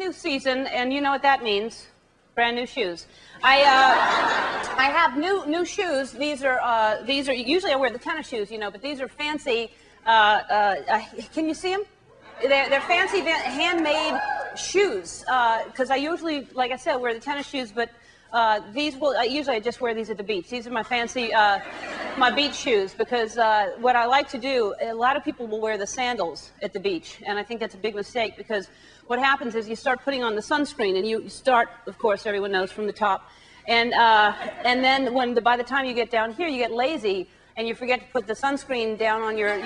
new season, and you know what that means. Brand new shoes. I have new shoes. These are usually I wear the tennis shoes, you know, but these are fancy. Can you see them? They're fancy handmade shoes. Because I usually, like I said, wear the tennis shoes, but usually I just wear these at the beach. These are my fancy, my beach shoes, because what I like to do, a lot of people will wear the sandals at the beach, and I think that's a big mistake, because what happens is you start putting on the sunscreen, and you start, of course, everyone knows, from the top, and then by the time you get down here, you get lazy, and you forget to put the sunscreen down on your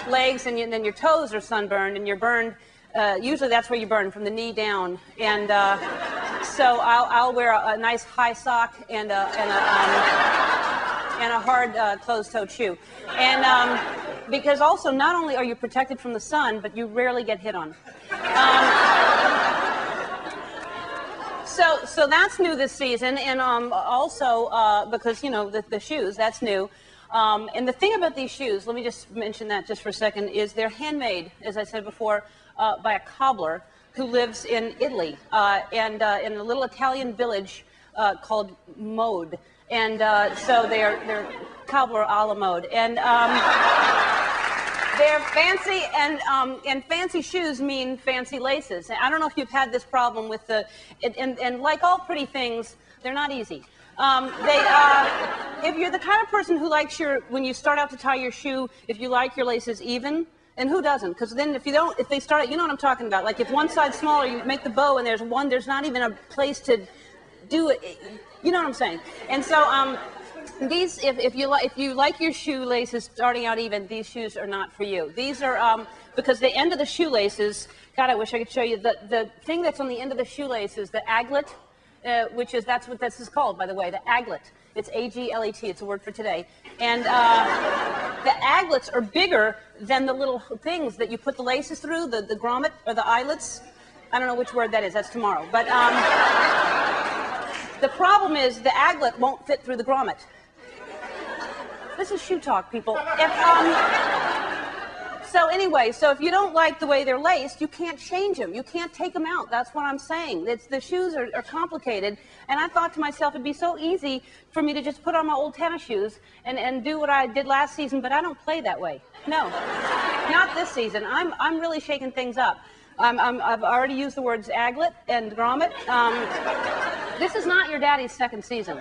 legs, and then your toes are sunburned, and you're burned. Usually that's where you burn, from the knee down, and so I'll wear a nice high sock and a hard closed-toed shoe, and because also not only are you protected from the sun, but you rarely get hit on. So that's new this season, and also because you know the shoes, that's new. And the thing about these shoes, let me just mention that just for a second, is they're handmade, as I said before, by a cobbler who lives in Italy, and in a little Italian village called Mode. And so they're cobbler a la Mode. And they're fancy, and fancy shoes mean fancy laces. And I don't know if you've had this problem with and like all pretty things, they're not easy. If you're the kind of person who likes when you start out to tie your shoe, if you like your laces even, and who doesn't? Because then if they start, you know what I'm talking about. Like if one side's smaller, you make the bow, and there's not even a place to do it. You know what I'm saying? And so these, if you like your shoelaces starting out even, these shoes are not for you. These are because the end of the shoelaces. God, I wish I could show you the thing that's on the end of the shoelaces, the aglet. That's what this is called, by the way, the aglet. It's A-G-L-E-T. It's a word for today. And the aglets are bigger than the little things that you put the laces through, the grommet or the eyelets. I don't know which word that is. That's tomorrow. But the problem is the aglet won't fit through the grommet. This is shoe talk, people. So anyway, so if you don't like the way they're laced, you can't change them. You can't take them out. That's what I'm saying. The shoes are complicated. And I thought to myself, it'd be so easy for me to just put on my old tennis shoes and do what I did last season, but I don't play that way. No, not this season. I'm really shaking things up. I've already used the words aglet and grommet. This is not your daddy's second season.